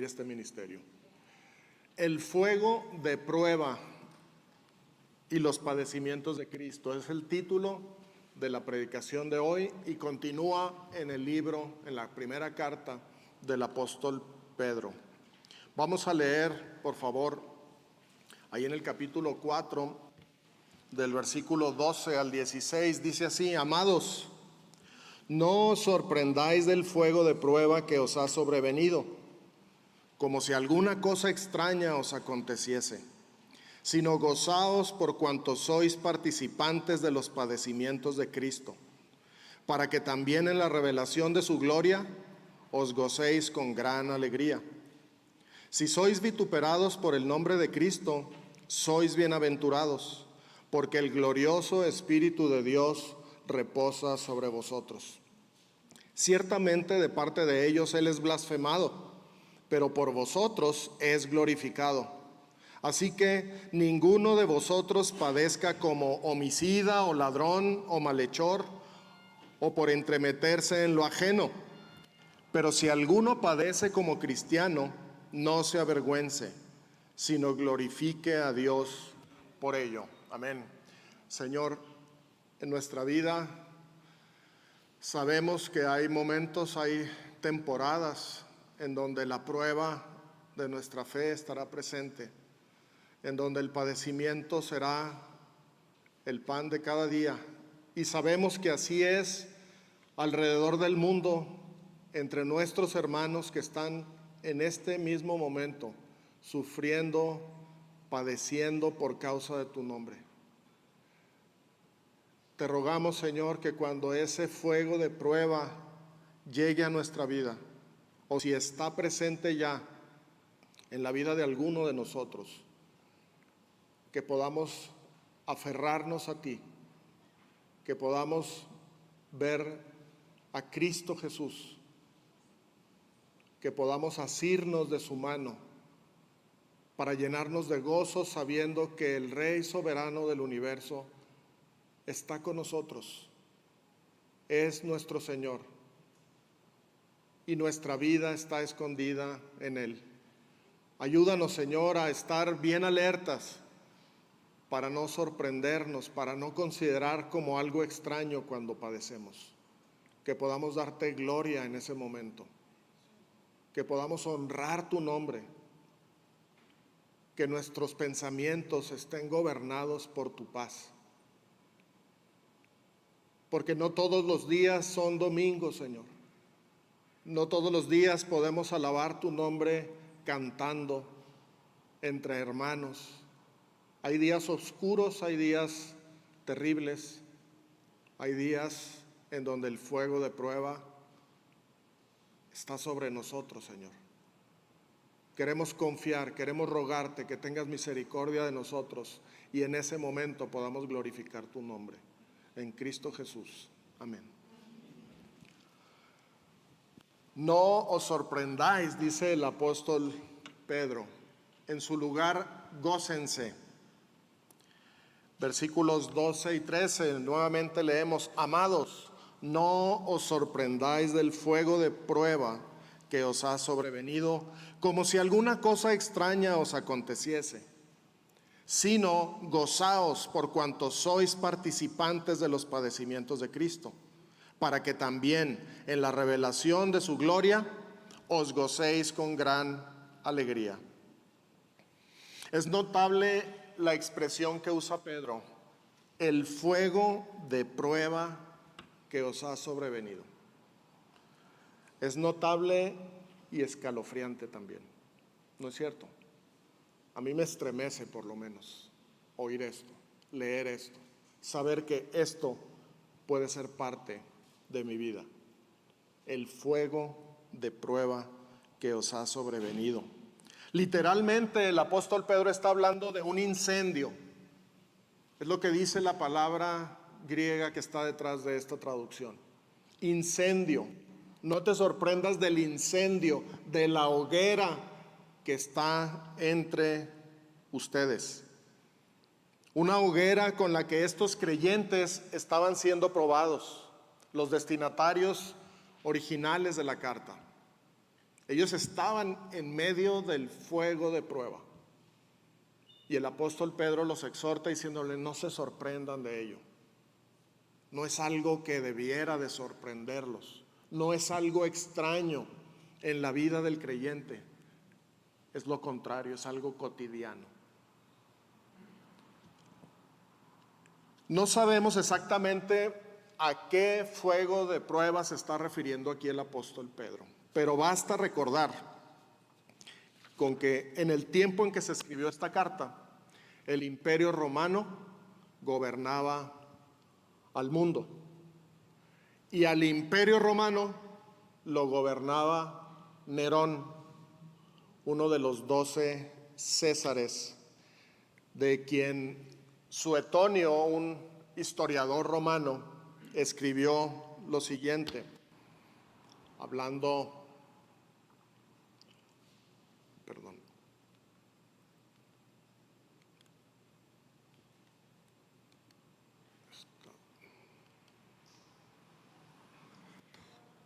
este ministerio. El fuego de prueba y los padecimientos de Cristo es el título de la predicación de hoy y continúa en el libro, en la primera carta del apóstol Pedro. Vamos a leer, por favor, ahí en el capítulo 4, del versículo 12 al 16, dice así: Amados, no os sorprendáis del fuego de prueba que os ha sobrevenido, como si alguna cosa extraña os aconteciese, sino gozaos por cuanto sois participantes de los padecimientos de Cristo, para que también en la revelación de su gloria os gocéis con gran alegría. Si sois vituperados por el nombre de Cristo, sois bienaventurados, porque el glorioso Espíritu de Dios reposa sobre vosotros. Ciertamente de parte de ellos Él es blasfemado, pero por vosotros es glorificado. Así que ninguno de vosotros padezca como homicida o ladrón o malhechor o por entremeterse en lo ajeno. Pero si alguno padece como cristiano, no se avergüence, sino glorifique a Dios por ello. Amén. Señor, en nuestra vida sabemos que hay momentos, hay temporadas en donde la prueba de nuestra fe estará presente, en donde el padecimiento será el pan de cada día. Y sabemos que así es alrededor del mundo, entre nuestros hermanos que están en este mismo momento sufriendo, padeciendo por causa de tu nombre. Te rogamos, Señor, que cuando ese fuego de prueba llegue a nuestra vida, o si está presente ya en la vida de alguno de nosotros, que podamos aferrarnos a ti, que podamos ver a Cristo Jesús, que podamos asirnos de su mano para llenarnos de gozo sabiendo que el Rey soberano del universo está con nosotros, es nuestro Señor y nuestra vida está escondida en Él. Ayúdanos, Señor, a estar bien alertas para no sorprendernos, para no considerar como algo extraño cuando padecemos, que podamos darte gloria en ese momento, que podamos honrar tu nombre, que nuestros pensamientos estén gobernados por tu paz. Porque no todos los días son domingos, Señor. No todos los días podemos alabar tu nombre cantando entre hermanos. Hay días oscuros, hay días terribles, hay días en donde el fuego de prueba está sobre nosotros, Señor. Queremos confiar, queremos rogarte que tengas misericordia de nosotros y en ese momento podamos glorificar tu nombre. En Cristo Jesús. Amén. No os sorprendáis, dice el apóstol Pedro. En su lugar, gócense. Versículos 12 y 13, nuevamente leemos: Amados, no os sorprendáis del fuego de prueba que os ha sobrevenido, como si alguna cosa extraña os aconteciese, sino gozaos por cuanto sois participantes de los padecimientos de Cristo, para que también en la revelación de su gloria os gocéis con gran alegría. Es notable la expresión que usa Pedro: el fuego de prueba que os ha sobrevenido. Es notable y escalofriante también, ¿no es cierto? A mí me estremece por lo menos oír esto, leer esto, saber que esto puede ser parte de mi vida. El fuego de prueba que os ha sobrevenido. Literalmente el apóstol Pedro está hablando de un incendio. Es lo que dice la palabra griega que está detrás de esta traducción. Incendio. No te sorprendas del incendio, de la hoguera que está entre ustedes. Una hoguera con la que estos creyentes estaban siendo probados, los destinatarios originales de la carta. Ellos estaban en medio del fuego de prueba. Y el apóstol Pedro los exhorta diciéndole, no se sorprendan de ello. No es algo que debiera de sorprenderlos. No es algo extraño en la vida del creyente. Es lo contrario, es algo cotidiano. No sabemos exactamente a qué fuego de prueba se está refiriendo aquí el apóstol Pedro, pero basta recordar con que en el tiempo en que se escribió esta carta, el Imperio Romano gobernaba al mundo, y al Imperio Romano lo gobernaba Nerón, uno de los 12 Césares, de quien Suetonio, un historiador romano, escribió lo siguiente, hablando,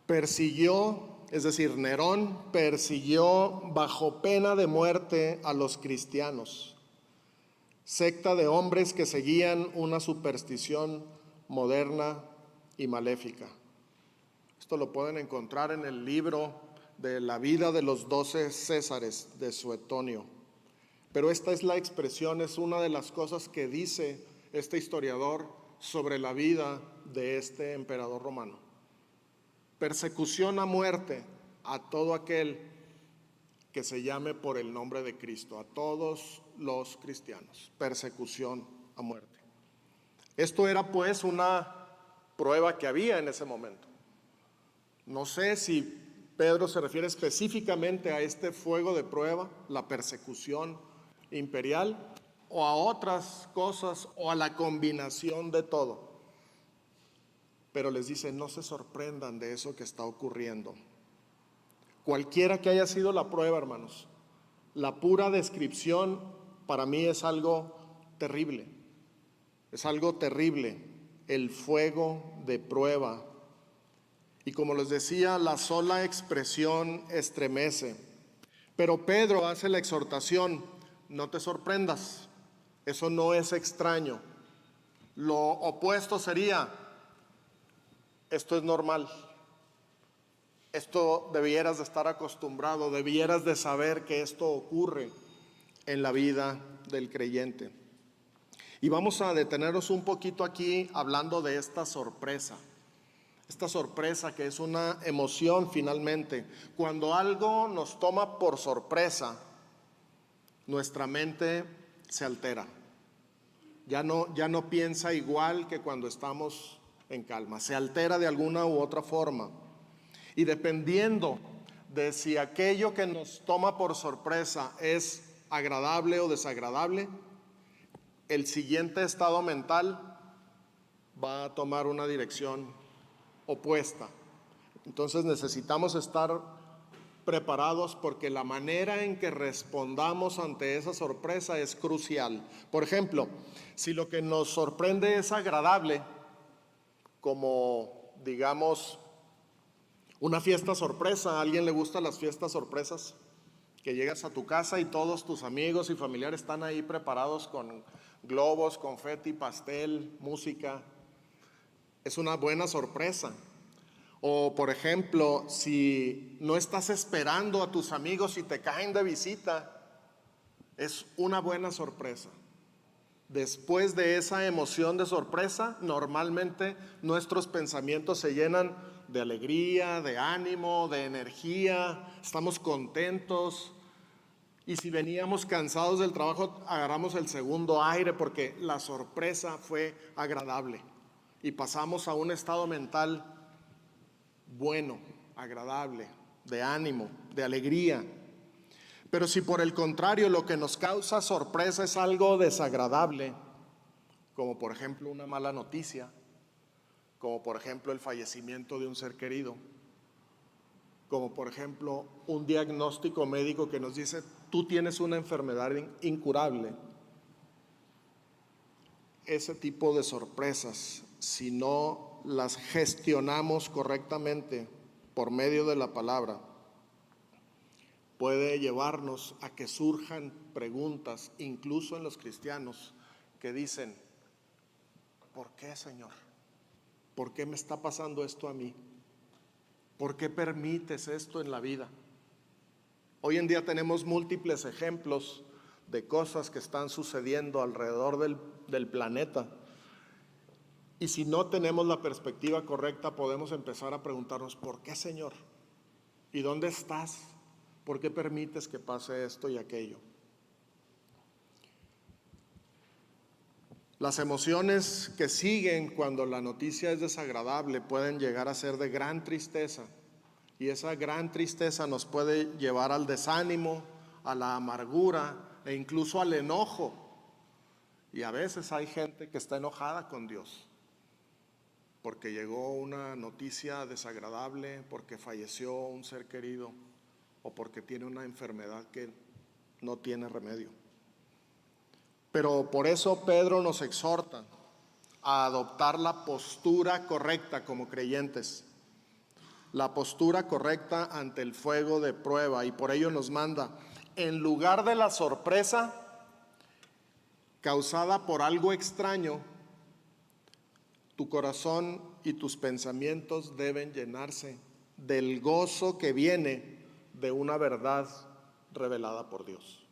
persiguió, es decir, Nerón persiguió bajo pena de muerte a los cristianos, secta de hombres que seguían una superstición moderna y maléfica. Esto lo pueden encontrar en el libro de la vida de los 12 Césares de Suetonio. Pero esta es la expresión, es una de las cosas que dice este historiador sobre la vida de este emperador romano. Persecución a muerte a todo aquel que se llame por el nombre de Cristo, a todos los cristianos, persecución a muerte. Esto era pues una prueba que había en ese momento. No sé si Pedro se refiere específicamente a este fuego de prueba, la persecución imperial, o a otras cosas, o a la combinación de todo. Pero les dice, no se sorprendan de eso que está ocurriendo. Cualquiera que haya sido la prueba, hermanos, la pura descripción para mí es algo terrible. Es algo terrible, el fuego de prueba. Y como les decía, la sola expresión estremece. Pero Pedro hace la exhortación, no te sorprendas, eso no es extraño. Lo opuesto sería, esto es normal. Esto debieras de estar acostumbrado, debieras de saber que esto ocurre en la vida del creyente. Y vamos a detenernos un poquito aquí hablando de esta sorpresa que es una emoción finalmente. Cuando algo nos toma por sorpresa, nuestra mente se altera. Ya no piensa igual que cuando estamos en calma, se altera de alguna u otra forma. Y dependiendo de si aquello que nos toma por sorpresa es agradable o desagradable, el siguiente estado mental va a tomar una dirección opuesta. Entonces necesitamos estar preparados porque la manera en que respondamos ante esa sorpresa es crucial. Por ejemplo, si lo que nos sorprende es agradable, como digamos una fiesta sorpresa, ¿a alguien le gustan las fiestas sorpresas? Que llegas a tu casa y todos tus amigos y familiares están ahí preparados con globos, confeti, pastel, música. Es una buena sorpresa. O por ejemplo, si no estás esperando a tus amigos y te caen de visita, es una buena sorpresa. Después de esa emoción de sorpresa, normalmente nuestros pensamientos se llenan de alegría, de ánimo, de energía, estamos contentos. Y si veníamos cansados del trabajo, agarramos el segundo aire porque la sorpresa fue agradable. Y pasamos a un estado mental bueno, agradable, de ánimo, de alegría. Pero si por el contrario lo que nos causa sorpresa es algo desagradable, como por ejemplo una mala noticia, como por ejemplo el fallecimiento de un ser querido, como por ejemplo un diagnóstico médico que nos dice, tú tienes una enfermedad incurable. Ese tipo de sorpresas, si no las gestionamos correctamente por medio de la palabra, puede llevarnos a que surjan preguntas, incluso en los cristianos, que dicen: ¿por qué, Señor? ¿Por qué me está pasando esto a mí? ¿Por qué permites esto en la vida? Hoy en día tenemos múltiples ejemplos de cosas que están sucediendo alrededor del planeta. Y si no tenemos la perspectiva correcta, podemos empezar a preguntarnos: ¿por qué, Señor? ¿Y dónde estás? ¿Por qué permites que pase esto y aquello? Las emociones que siguen cuando la noticia es desagradable pueden llegar a ser de gran tristeza, y esa gran tristeza nos puede llevar al desánimo, a la amargura e incluso al enojo. Y a veces hay gente que está enojada con Dios porque llegó una noticia desagradable, porque falleció un ser querido o porque tiene una enfermedad que no tiene remedio. Pero por eso Pedro nos exhorta a adoptar la postura correcta como creyentes, la postura correcta ante el fuego de prueba, y por ello nos manda: en lugar de la sorpresa causada por algo extraño, tu corazón y tus pensamientos deben llenarse del gozo que viene de una verdad revelada por Dios.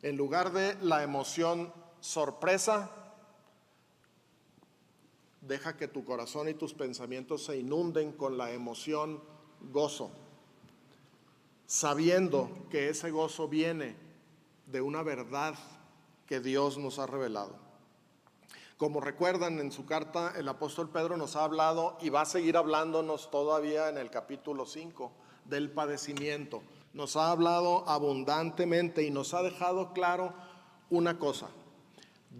En lugar de la emoción sorpresa, deja que tu corazón y tus pensamientos se inunden con la emoción gozo, sabiendo que ese gozo viene de una verdad que Dios nos ha revelado. Como recuerdan, en su carta el apóstol Pedro nos ha hablado, y va a seguir hablándonos todavía en el capítulo 5, del padecimiento. Nos ha hablado abundantemente y nos ha dejado claro una cosa: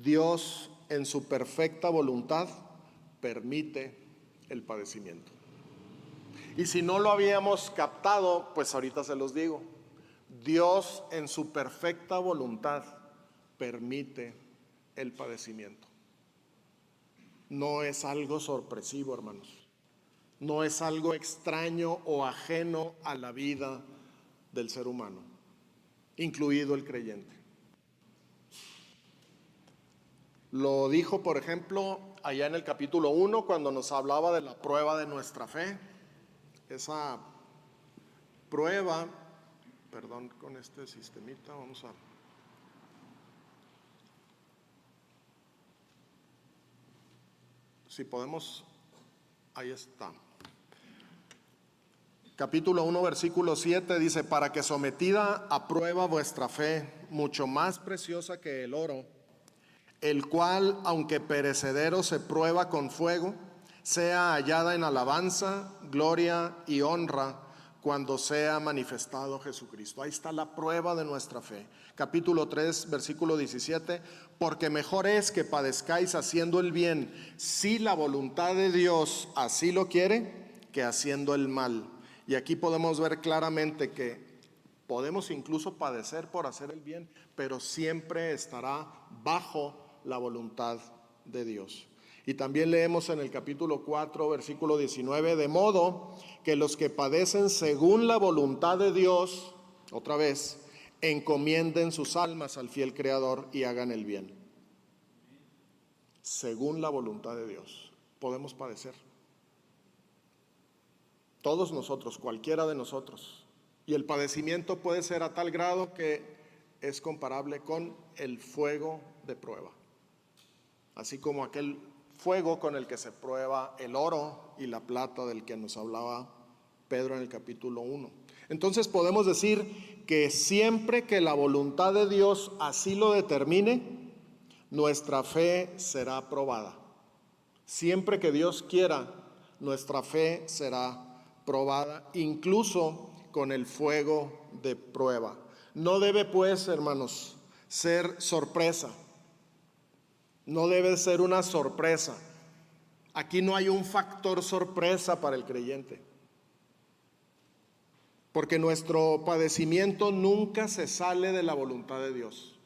Dios, en su perfecta voluntad, permite el padecimiento. Y si no lo habíamos captado, pues ahorita se los digo: Dios, en su perfecta voluntad, permite el padecimiento. No es algo sorpresivo, hermanos. No es algo extraño o ajeno a la vida del ser humano, incluido el creyente. Lo dijo, por ejemplo, allá en el capítulo 1, cuando nos hablaba de la prueba de nuestra fe. Esa prueba, perdón con este sistemita, vamos a... Si podemos, ahí está. Capítulo 1, versículo 7 dice: para que sometida a prueba vuestra fe, mucho más preciosa que el oro, el cual, aunque perecedero, se prueba con fuego, sea hallada en alabanza, gloria y honra cuando sea manifestado Jesucristo. Ahí está la prueba de nuestra fe. Capítulo 3, versículo 17: porque mejor es que padezcáis haciendo el bien, si la voluntad de Dios así lo quiere, que haciendo el mal. Y aquí podemos ver claramente que podemos incluso padecer por hacer el bien, pero siempre estará bajo la voluntad de Dios. Y también leemos en el capítulo 4, versículo 19: de modo que los que padecen según la voluntad de Dios, otra vez, encomienden sus almas al fiel Creador y hagan el bien. Según la voluntad de Dios, podemos padecer. Todos nosotros, cualquiera de nosotros. Y el padecimiento puede ser a tal grado que es comparable con el fuego de prueba. Así como aquel fuego con el que se prueba el oro y la plata del que nos hablaba Pedro en el capítulo 1. Entonces podemos decir que siempre que la voluntad de Dios así lo determine, nuestra fe será probada. Siempre que Dios quiera, nuestra fe será probada, incluso con el fuego de prueba. No debe, pues, hermanos, ser sorpresa. No debe ser una sorpresa. Aquí no hay un factor sorpresa para el creyente, porque nuestro padecimiento nunca se sale de la voluntad de Dios.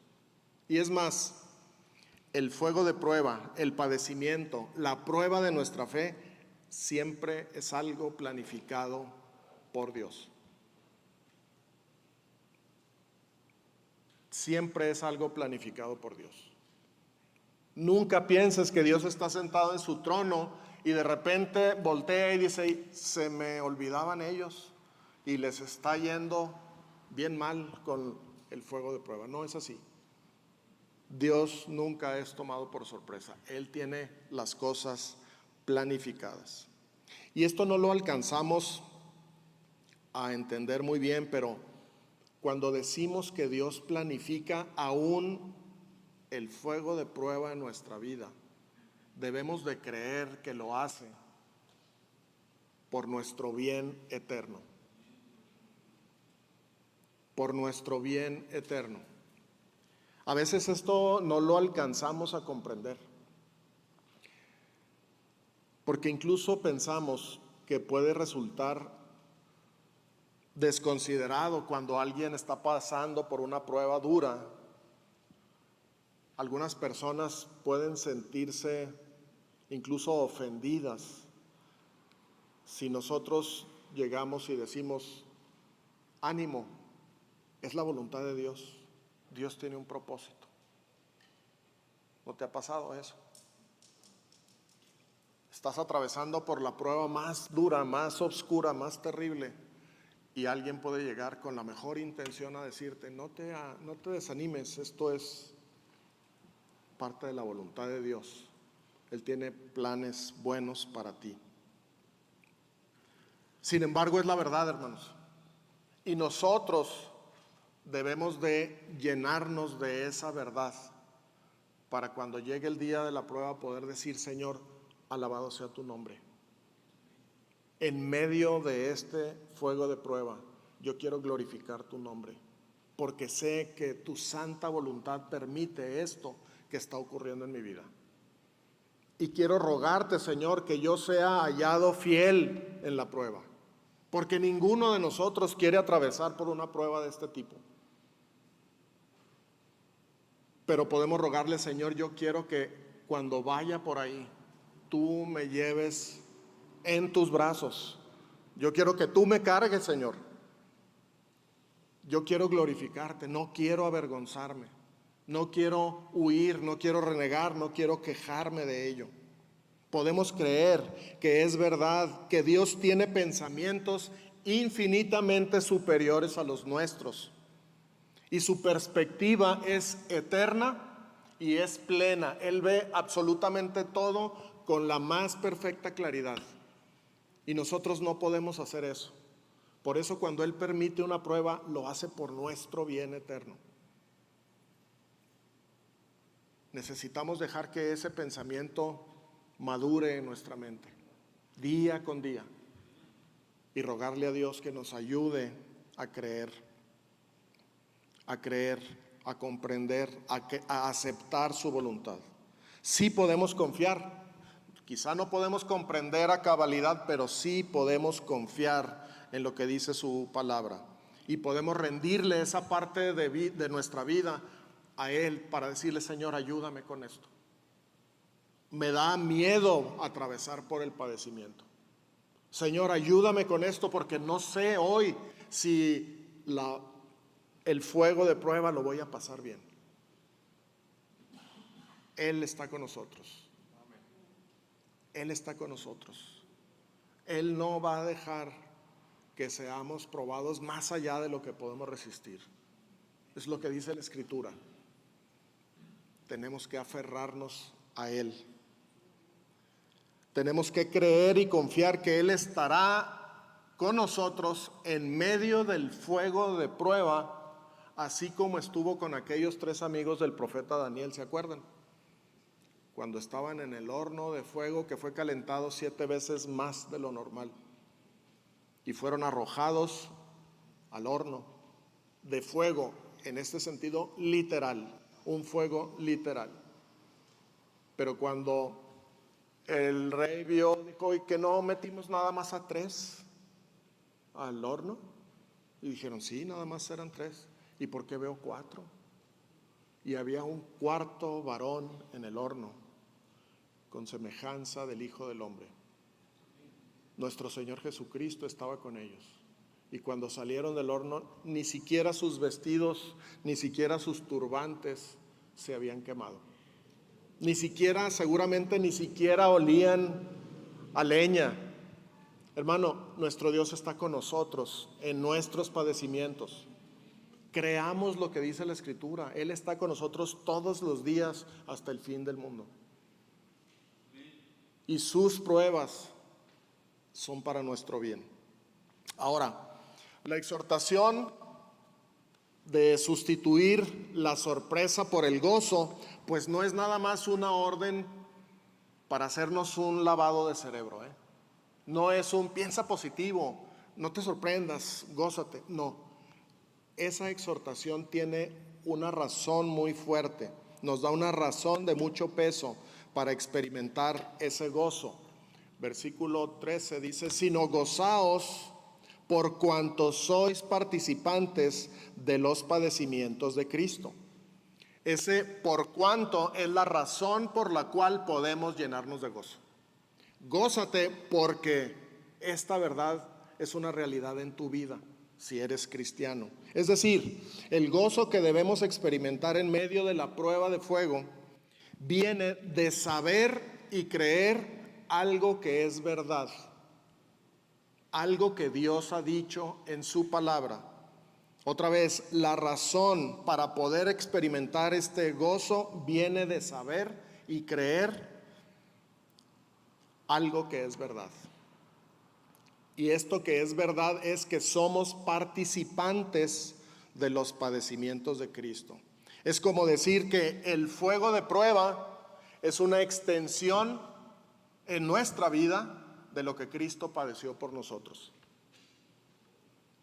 Y es más, el fuego de prueba, el padecimiento, la prueba de nuestra fe, siempre es algo planificado por Dios. siempre es algo planificado por Dios. Nunca pienses que Dios está sentado en su trono y de repente voltea y dice, se me olvidaban ellos y les está yendo bien mal con el fuego de prueba. No es así. Dios nunca es tomado por sorpresa. Él tiene las cosas planificadas. Y esto no lo alcanzamos a entender muy bien, pero cuando decimos que Dios planifica aún el fuego de prueba en nuestra vida, debemos de creer que lo hace por nuestro bien eterno. Por nuestro bien eterno. A veces esto no lo alcanzamos a comprender, porque incluso pensamos que puede resultar desconsiderado cuando alguien está pasando por una prueba dura. Algunas personas pueden sentirse incluso ofendidas si nosotros llegamos y decimos, ánimo, es la voluntad de Dios. Dios tiene un propósito. ¿No te ha pasado eso? Estás atravesando por la prueba más dura, más oscura, más terrible, y alguien puede llegar con la mejor intención a decirte, no te desanimes, esto es parte de la voluntad de Dios. Él tiene planes buenos para ti. Sin embargo, es la verdad, hermanos. Y nosotros debemos de llenarnos de esa verdad para cuando llegue el día de la prueba poder decir, Señor, alabado sea tu nombre. En medio de este fuego de prueba, yo quiero glorificar tu nombre, porque sé que tu santa voluntad permite esto que está ocurriendo en mi vida. Y quiero rogarte, Señor, que yo sea hallado fiel en la prueba, porque ninguno de nosotros quiere atravesar por una prueba de este tipo. Pero podemos rogarle, Señor, yo quiero que cuando vaya por ahí, tú me lleves en tus brazos. Yo quiero que tú me cargues, Señor. Yo quiero glorificarte, no quiero avergonzarme, no quiero huir, no quiero renegar, no quiero quejarme de ello. Podemos creer que es verdad, que Dios tiene pensamientos infinitamente superiores a los nuestros. Y su perspectiva es eterna y es plena. Él ve absolutamente todo con la más perfecta claridad. Y nosotros no podemos hacer eso. Por eso cuando Él permite una prueba, lo hace por nuestro bien eterno. Necesitamos dejar que ese pensamiento madure en nuestra mente, día con día, y rogarle a Dios que nos ayude a creer, a comprender, a aceptar su voluntad. Sí podemos confiar, quizá no podemos comprender a cabalidad, pero sí podemos confiar en lo que dice su palabra y podemos rendirle esa parte de nuestra vida a Él para decirle, Señor, ayúdame con esto. Me da miedo atravesar por el padecimiento. Señor, ayúdame con esto porque no sé hoy si el fuego de prueba lo voy a pasar bien. Él está con nosotros. Él está con nosotros. Él no va a dejar que seamos probados más allá de lo que podemos resistir. Es lo que dice la Escritura. Tenemos que aferrarnos a Él. Tenemos que creer y confiar que Él estará con nosotros en medio del fuego de prueba, así como estuvo con aquellos 3 amigos del profeta Daniel, ¿se acuerdan? Cuando estaban en el horno de fuego que fue calentado 7 veces más de lo normal y fueron arrojados al horno de fuego, en este sentido literal, un fuego literal. Pero cuando el rey vio, dijo, ¿y que no metimos nada más a 3 al horno? Y dijeron, sí, nada más eran 3. ¿Y por qué veo 4? Y había un 4.º varón en el horno, con semejanza del Hijo del Hombre. Nuestro Señor Jesucristo estaba con ellos. Y cuando salieron del horno, ni siquiera sus vestidos, ni siquiera sus turbantes se habían quemado. Ni siquiera, seguramente ni siquiera olían a leña. Hermano, nuestro Dios está con nosotros en nuestros padecimientos. Creamos lo que dice la Escritura. Él está con nosotros todos los días hasta el fin del mundo. Y sus pruebas son para nuestro bien. Ahora, la exhortación de sustituir la sorpresa por el gozo, pues no es nada más una orden para hacernos un lavado de cerebro, No es un piensa positivo, no te sorprendas, gózate. No, esa exhortación tiene una razón muy fuerte, nos da una razón de mucho peso para experimentar ese gozo. Versículo 13 dice: sino gozaos por cuanto sois participantes de los padecimientos de Cristo. Ese por cuanto es la razón por la cual podemos llenarnos de gozo. Gózate porque esta verdad es una realidad en tu vida si eres cristiano. Es decir, el gozo que debemos experimentar en medio de la prueba de fuego viene de saber y creer algo que es verdad, algo que Dios ha dicho en su palabra. Otra vez, la razón para poder experimentar este gozo viene de saber y creer algo que es verdad. Y esto que es verdad es que somos participantes de los padecimientos de Cristo. Es como decir que el fuego de prueba es una extensión en nuestra vida de lo que Cristo padeció por nosotros.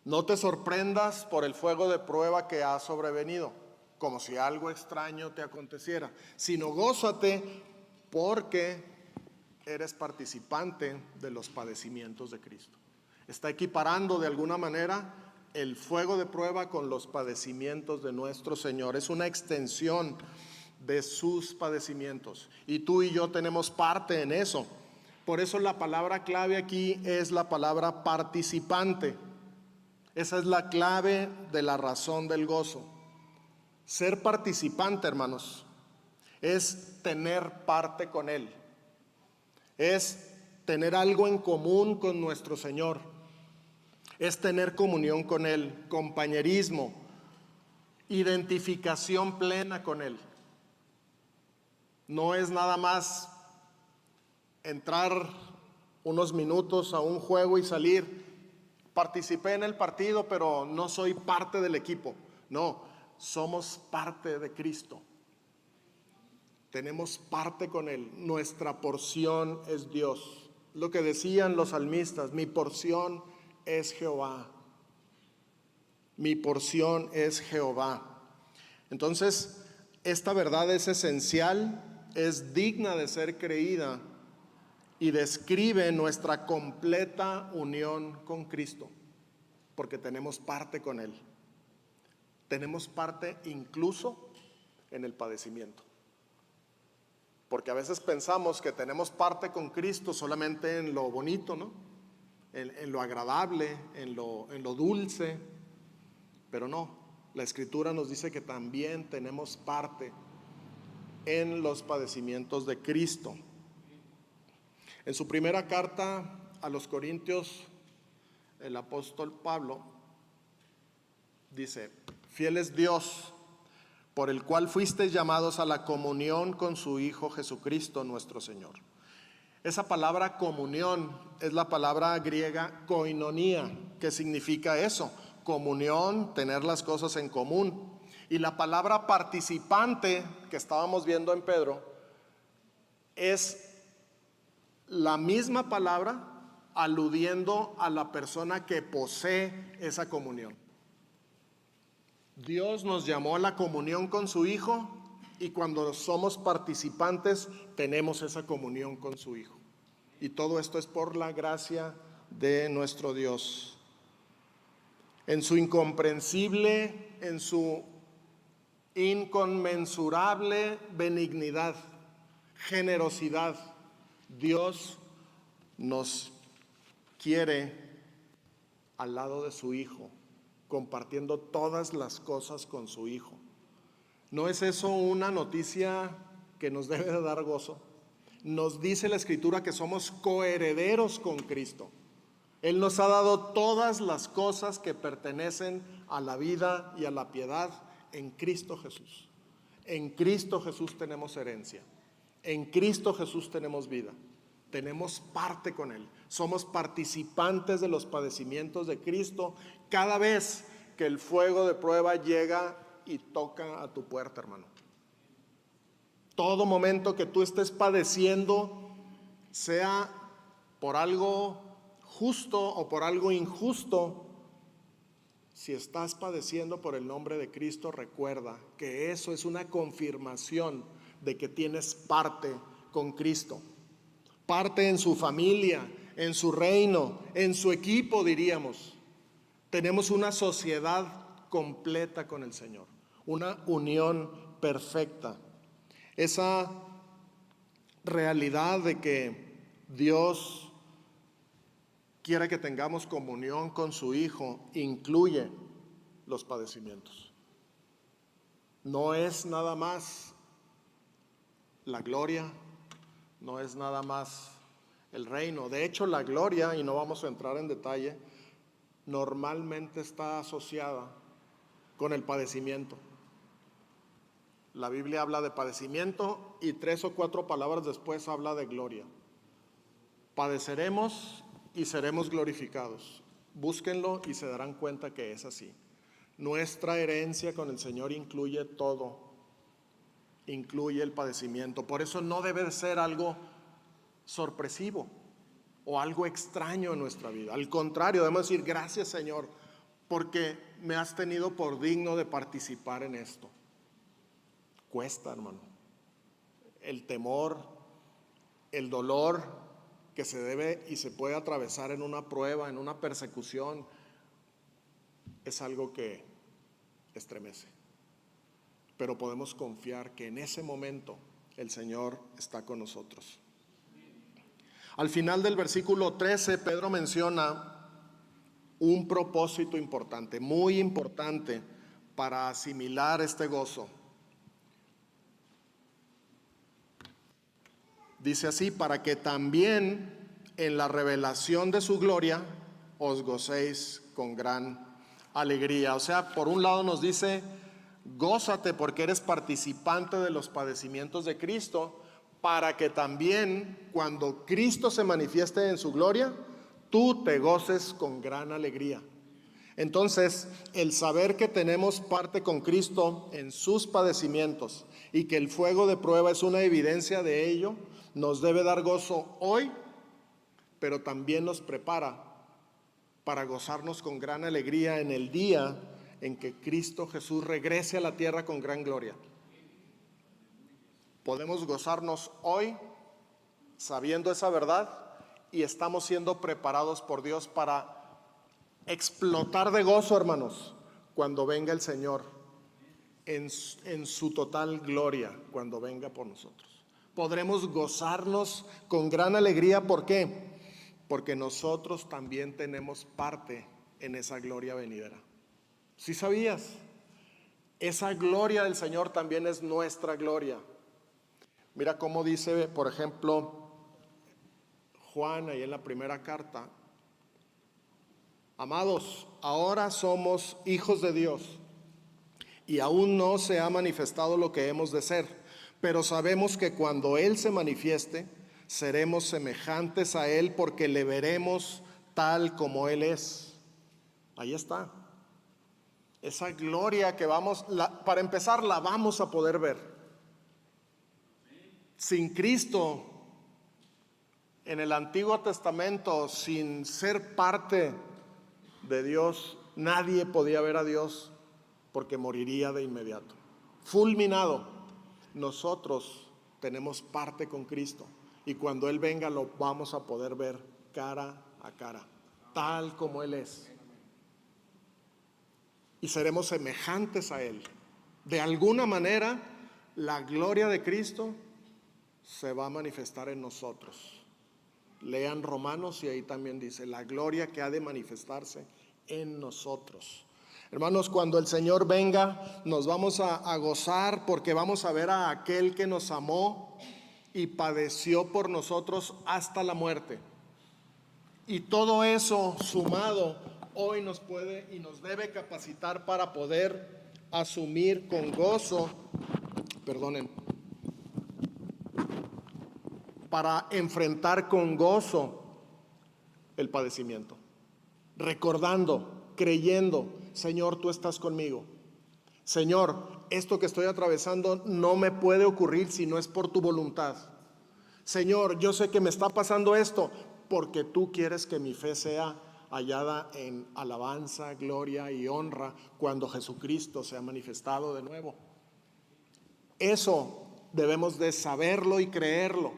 No te sorprendas por el fuego de prueba que ha sobrevenido, como si algo extraño te aconteciera, sino gózate porque eres participante de los padecimientos de Cristo. Está equiparando de alguna manera el fuego de prueba con los padecimientos de nuestro Señor. Es una extensión de sus padecimientos y tú y yo tenemos parte en eso. Por eso la palabra clave aquí es la palabra participante. Esa es la clave de la razón del gozo. Ser participante, hermanos, es tener parte con Él. Es tener algo en común con nuestro Señor. Es tener comunión con Él, compañerismo, identificación plena con Él. No es nada más entrar unos minutos a un juego y salir. Participé en el partido, pero no soy parte del equipo. No, somos parte de Cristo. Tenemos parte con Él. Nuestra porción es Dios. Lo que decían los salmistas: mi porción es Jehová. Mi porción es Jehová. Entonces, esta verdad es esencial, es digna de ser creída y describe nuestra completa unión con Cristo, porque tenemos parte con Él. Tenemos parte incluso en el padecimiento. Porque a veces pensamos que tenemos parte con Cristo solamente en lo bonito, ¿no? En lo agradable, en lo dulce. Pero no, la Escritura nos dice que también tenemos parte en los padecimientos de Cristo. En su primera carta a los Corintios, el apóstol Pablo dice: fiel es Dios, por el cual fuisteis llamados a la comunión con su Hijo Jesucristo nuestro Señor. Esa palabra comunión es la palabra griega koinonía, que significa eso, comunión, tener las cosas en común. Y la palabra participante que estábamos viendo en Pedro es la misma palabra aludiendo a la persona que posee esa comunión. Dios nos llamó a la comunión con su Hijo y cuando somos participantes tenemos esa comunión con su Hijo. Y todo esto es por la gracia de nuestro Dios. En su incomprensible, en su inconmensurable benignidad, generosidad, Dios nos quiere al lado de su Hijo, compartiendo todas las cosas con su Hijo. ¿No es eso una noticia que nos debe de dar gozo? Nos dice la Escritura que somos coherederos con Cristo. Él nos ha dado todas las cosas que pertenecen a la vida y a la piedad en Cristo Jesús. En Cristo Jesús tenemos herencia. En Cristo Jesús tenemos vida. Tenemos parte con Él. Somos participantes de los padecimientos de Cristo cada vez que el fuego de prueba llega y toca a tu puerta, hermano. Todo momento que tú estés padeciendo, sea por algo justo o por algo injusto, si estás padeciendo por el nombre de Cristo, recuerda que eso es una confirmación de que tienes parte con Cristo. Parte en su familia, en su reino, en su equipo, diríamos. Tenemos una sociedad completa con el Señor, una unión perfecta. Esa realidad de que Dios quiere que tengamos comunión con su Hijo incluye los padecimientos. No es nada más la gloria, no es nada más el reino. De hecho, la gloria, y no vamos a entrar en detalle, normalmente está asociada con el padecimiento. La Biblia habla de padecimiento y 3 o 4 palabras después habla de gloria. Padeceremos y seremos glorificados. Búsquenlo y se darán cuenta que es así. Nuestra herencia con el Señor incluye todo, incluye el padecimiento. Por eso no debe ser algo sorpresivo o algo extraño en nuestra vida. Al contrario, debemos decir gracias, Señor, porque me has tenido por digno de participar en esto. Cuesta, hermano. El temor, el dolor que se debe y se puede atravesar en una prueba, en una persecución, es algo que estremece. Pero podemos confiar que en ese momento el Señor está con nosotros. Al final del versículo 13, Pedro menciona un propósito importante, muy importante para asimilar este gozo. Dice así: para que también en la revelación de su gloria os gocéis con gran alegría. O sea, por un lado nos dice, gózate porque eres participante de los padecimientos de Cristo, para que también cuando Cristo se manifieste en su gloria, tú te goces con gran alegría. Entonces, el saber que tenemos parte con Cristo en sus padecimientos y que el fuego de prueba es una evidencia de ello, nos debe dar gozo hoy, pero también nos prepara para gozarnos con gran alegría en el día en que Cristo Jesús regrese a la tierra con gran gloria. Podemos gozarnos hoy sabiendo esa verdad y estamos siendo preparados por Dios para explotar de gozo, hermanos, cuando venga el Señor en su total gloria, cuando venga por nosotros. Podremos gozarnos con gran alegría. ¿Por qué? Porque nosotros también tenemos parte en esa gloria venidera. ¿Sí sabías? Esa gloria del Señor también es nuestra gloria. Mira cómo dice, por ejemplo, Juan ahí en la primera carta: amados, ahora somos hijos de Dios y aún no se ha manifestado lo que hemos de ser. Pero sabemos que cuando Él se manifieste, seremos semejantes a Él porque le veremos tal como Él es. Ahí está. Esa gloria que para empezar, la vamos a poder ver. Sin Cristo, en el Antiguo Testamento, sin ser parte de Dios, nadie podía ver a Dios porque moriría de inmediato. Fulminado. Nosotros tenemos parte con Cristo y cuando Él venga lo vamos a poder ver cara a cara, tal como Él es. Y seremos semejantes a Él. De alguna manera, la gloria de Cristo se va a manifestar en nosotros. Lean Romanos y ahí también dice, la gloria que ha de manifestarse en nosotros. Hermanos, cuando el Señor venga, nos vamos a gozar porque vamos a ver a aquel que nos amó y padeció por nosotros hasta la muerte. Y todo eso sumado hoy nos puede y nos debe capacitar para poder asumir con gozo, para enfrentar con gozo el padecimiento, recordando, creyendo: Señor, tú estás conmigo. Señor, esto que estoy atravesando no me puede ocurrir si no es por tu voluntad. Señor, yo sé que me está pasando esto porque tú quieres que mi fe sea hallada en alabanza, gloria y honra cuando Jesucristo se ha manifestado de nuevo. Eso debemos de saberlo y creerlo,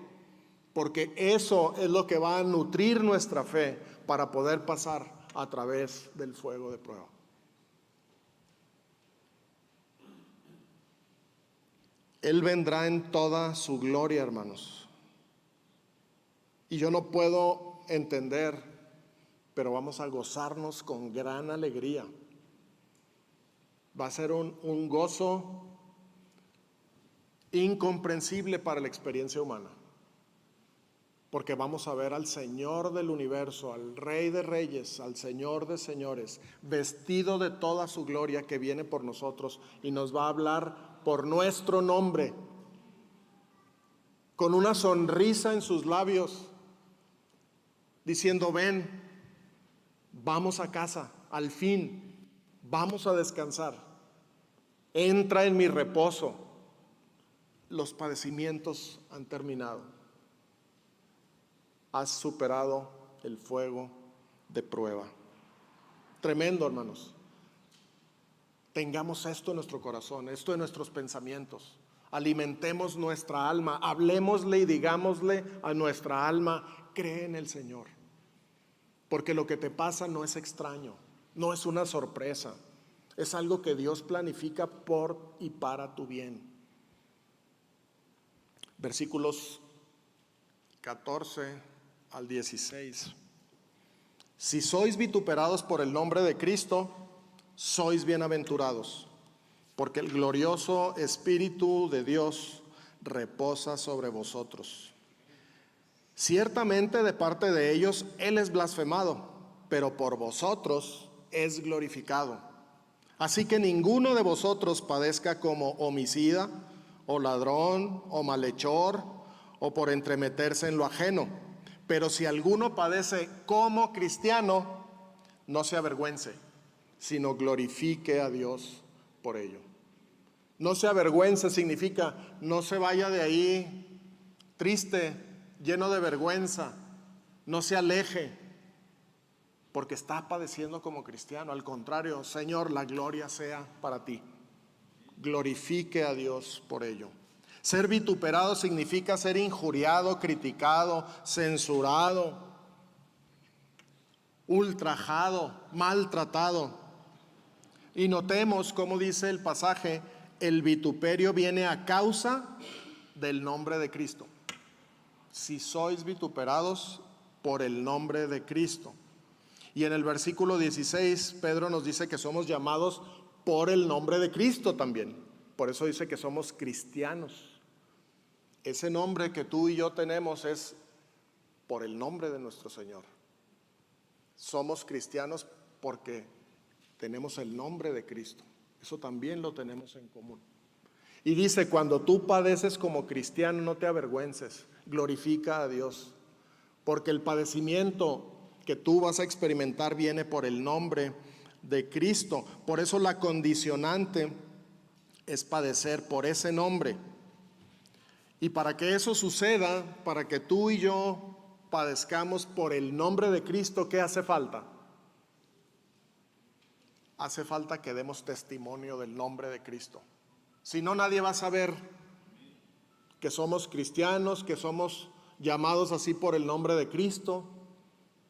porque eso es lo que va a nutrir nuestra fe para poder pasar a través del fuego de prueba. Él vendrá en toda su gloria, hermanos. Y yo no puedo entender, pero vamos a gozarnos con gran alegría. Va a ser un gozo incomprensible para la experiencia humana, porque vamos a ver al Señor del universo, al Rey de Reyes, al Señor de Señores, vestido de toda su gloria, que viene por nosotros y nos va a hablar por nuestro nombre, con una sonrisa en sus labios, diciendo: ven, vamos a casa, al fin, vamos a descansar, entra en mi reposo. Los padecimientos han terminado. Has superado el fuego de prueba. Tremendo, hermanos. Tengamos esto en nuestro corazón, esto en nuestros pensamientos. Alimentemos nuestra alma, hablemosle y digámosle a nuestra alma: cree en el Señor. Porque lo que te pasa no es extraño, no es una sorpresa, es algo que Dios planifica por y para tu bien. Versículos 14 al 16. Si sois vituperados por el nombre de Cristo, sois bienaventurados, porque el glorioso Espíritu de Dios reposa sobre vosotros. Ciertamente de parte de ellos Él es blasfemado, pero por vosotros es glorificado. Así que ninguno de vosotros padezca como homicida, o ladrón, o malhechor, o por entremeterse en lo ajeno. Pero si alguno padece como cristiano, no se avergüence, sino glorifique a Dios por ello. No se avergüence significa no se vaya de ahí triste, lleno de vergüenza, no se aleje porque está padeciendo como cristiano. Al contrario, Señor, la gloria sea para ti. Glorifique a Dios por ello. Ser vituperado significa ser injuriado, criticado, censurado, ultrajado, maltratado. Y notemos cómo dice el pasaje: el vituperio viene a causa del nombre de Cristo. Si sois vituperados por el nombre de Cristo. Y en el versículo 16, Pedro nos dice que somos llamados por el nombre de Cristo también. Por eso dice que somos cristianos. Ese nombre que tú y yo tenemos es por el nombre de nuestro Señor. Somos cristianos porque tenemos el nombre de Cristo. Eso también lo tenemos en común. Y dice: cuando tú padeces como cristiano, no te avergüences, glorifica a Dios, porque el padecimiento que tú vas a experimentar viene por el nombre de Cristo. Por eso la condicionante es padecer por ese nombre. Y para que eso suceda, para que tú y yo padezcamos por el nombre de Cristo, ¿qué hace falta? Hace falta que demos testimonio del nombre de Cristo. Si no, nadie va a saber que somos cristianos, que somos llamados así por el nombre de Cristo.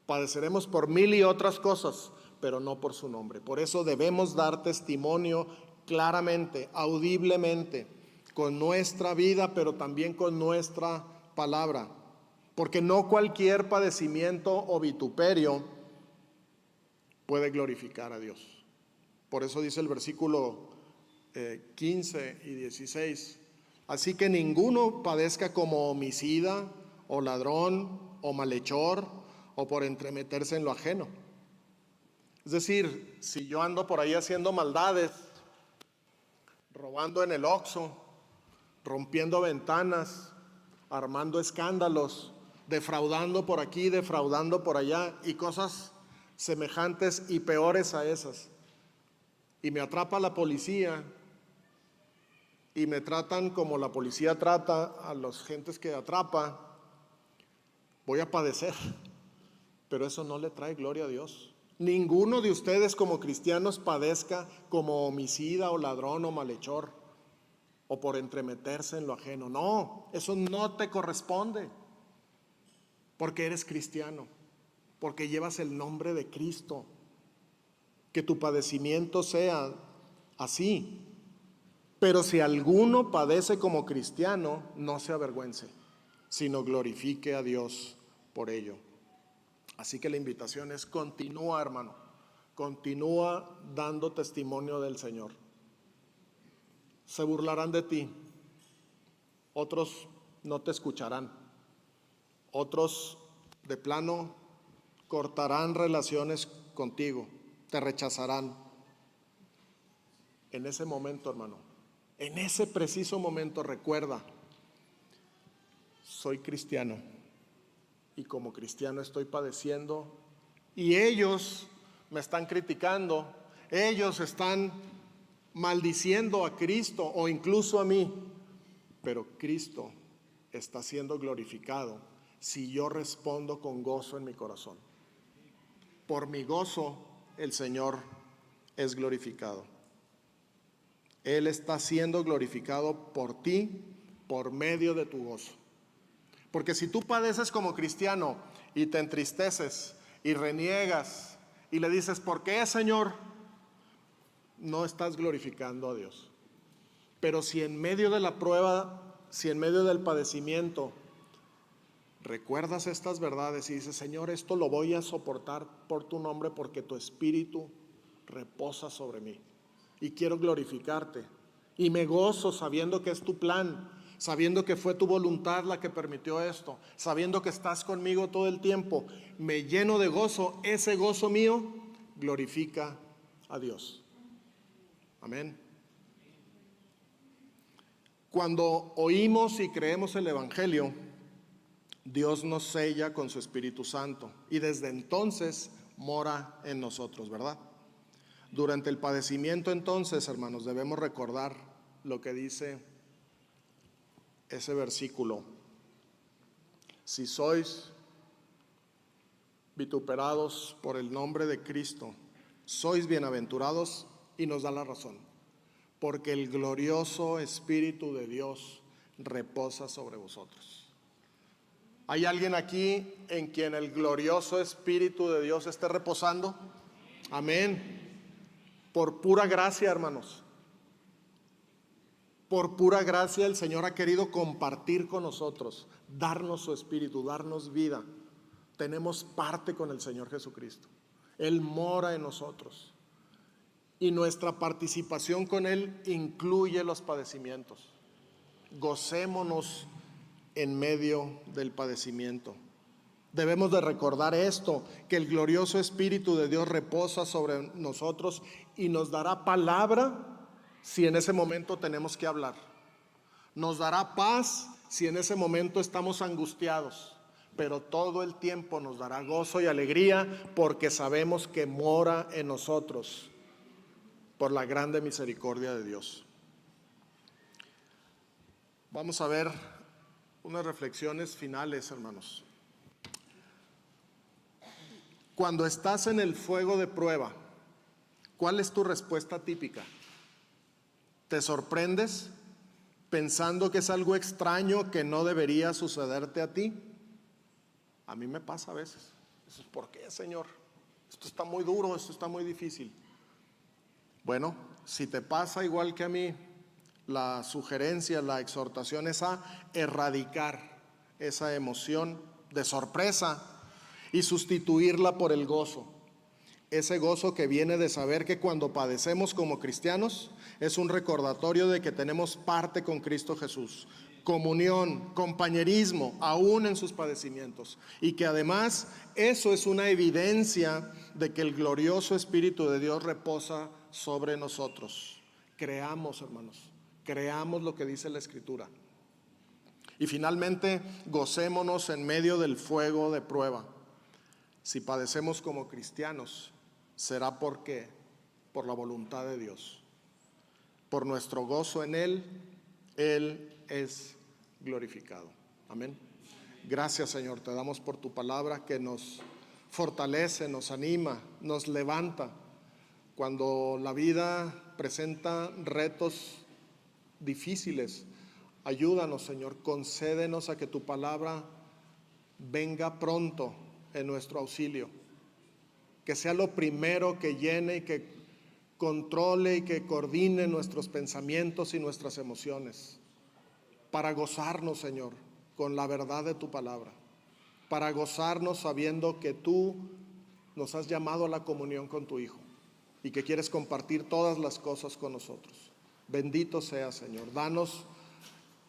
Padeceremos por mil y otras cosas, pero no por su nombre. Por eso debemos dar testimonio claramente, audiblemente, con nuestra vida, pero también con nuestra palabra. Porque no cualquier padecimiento o vituperio puede glorificar a Dios. Por eso dice el versículo 15 y 16, así que ninguno padezca como homicida o ladrón o malhechor o por entremeterse en lo ajeno. Es decir, si yo ando por ahí haciendo maldades, robando en el Oxxo, rompiendo ventanas, armando escándalos, defraudando por aquí, defraudando por allá y cosas semejantes y peores a esas, y me atrapa la policía y me tratan como la policía trata a las gentes que atrapa, voy a padecer, pero eso no le trae gloria a Dios. Ninguno de ustedes como cristianos padezca como homicida o ladrón o malhechor o por entremeterse en lo ajeno. No, eso no te corresponde, porque eres cristiano, porque llevas el nombre de Cristo. Que tu padecimiento sea así. Pero si alguno padece como cristiano, no se avergüence, sino glorifique a Dios por ello. Así que la invitación es: continúa, hermano, continúa dando testimonio del Señor. Se burlarán de ti, otros no te escucharán, otros de plano cortarán relaciones contigo, te rechazarán. En ese momento, hermano, en ese preciso momento, recuerda: soy cristiano y como cristiano estoy padeciendo y ellos me están criticando, ellos están maldiciendo a Cristo o incluso a mí, pero Cristo está siendo glorificado si yo respondo con gozo en mi corazón. Por mi gozo el Señor es glorificado. Él está siendo glorificado por ti, por medio de tu gozo. Porque si tú padeces como cristiano y te entristeces y reniegas y le dices, ¿por qué, Señor?, no estás glorificando a Dios. Pero si en medio de la prueba, si en medio del padecimiento recuerdas estas verdades y dices, Señor, esto lo voy a soportar por tu nombre porque tu espíritu reposa sobre mí y quiero glorificarte y me gozo sabiendo que es tu plan, sabiendo que fue tu voluntad la que permitió esto, sabiendo que estás conmigo todo el tiempo, me lleno de gozo. Ese gozo mío glorifica a Dios. Amén. Cuando oímos y creemos el Evangelio, Dios nos sella con su Espíritu Santo y desde entonces mora en nosotros, ¿verdad? Durante el padecimiento, entonces, hermanos, debemos recordar lo que dice ese versículo: si sois vituperados por el nombre de Cristo, sois bienaventurados, y nos da la razón, porque el glorioso Espíritu de Dios reposa sobre vosotros. ¿Hay alguien aquí en quien el glorioso Espíritu de Dios esté reposando? Amén. Por pura gracia, hermanos. Por pura gracia el Señor ha querido compartir con nosotros, darnos su Espíritu, darnos vida. Tenemos parte con el Señor Jesucristo. Él mora en nosotros. Y nuestra participación con Él incluye los padecimientos. Gocémonos en medio del padecimiento. Debemos de recordar esto, que el glorioso Espíritu de Dios reposa sobre nosotros y nos dará palabra si en ese momento tenemos que hablar. Nos dará paz si en ese momento estamos angustiados, pero todo el tiempo nos dará gozo y alegría porque sabemos que mora en nosotros por la grande misericordia de Dios. Vamos a ver unas reflexiones finales, hermanos. Cuando estás en el fuego de prueba, ¿cuál es tu respuesta típica? ¿Te sorprendes pensando que es algo extraño que no debería sucederte a ti? A mí me pasa a veces. ¿Por qué, Señor? Esto está muy duro, esto está muy difícil. Bueno, si te pasa igual que a mí, la sugerencia, la exhortación es a erradicar esa emoción de sorpresa y sustituirla por el gozo. ese gozo que viene de saber que cuando padecemos como cristianos es un recordatorio de que tenemos parte con Cristo Jesús, comunión, compañerismo, aún en sus padecimientos, y que además eso es una evidencia de que el glorioso Espíritu de Dios reposa sobre nosotros. Creamos, hermanos, creamos lo que dice la Escritura. Y finalmente, gocémonos en medio del fuego de prueba. Si padecemos como cristianos, será porque por la voluntad de Dios, por nuestro gozo en Él, Él es glorificado. Amén. Gracias, Señor, te damos por tu palabra que nos fortalece, nos anima, nos levanta cuando la vida presenta retos difíciles. Ayúdanos, Señor, concédenos a que tu palabra venga pronto en nuestro auxilio, que sea lo primero que llene y que controle y que coordine nuestros pensamientos y nuestras emociones, para gozarnos, Señor, con la verdad de tu palabra, para gozarnos sabiendo que tú nos has llamado a la comunión con tu Hijo y que quieres compartir todas las cosas con nosotros. Bendito sea, Señor, danos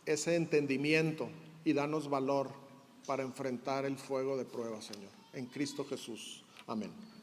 ese entendimiento y danos valor para enfrentar el fuego de prueba, Señor, en Cristo Jesús. Amén.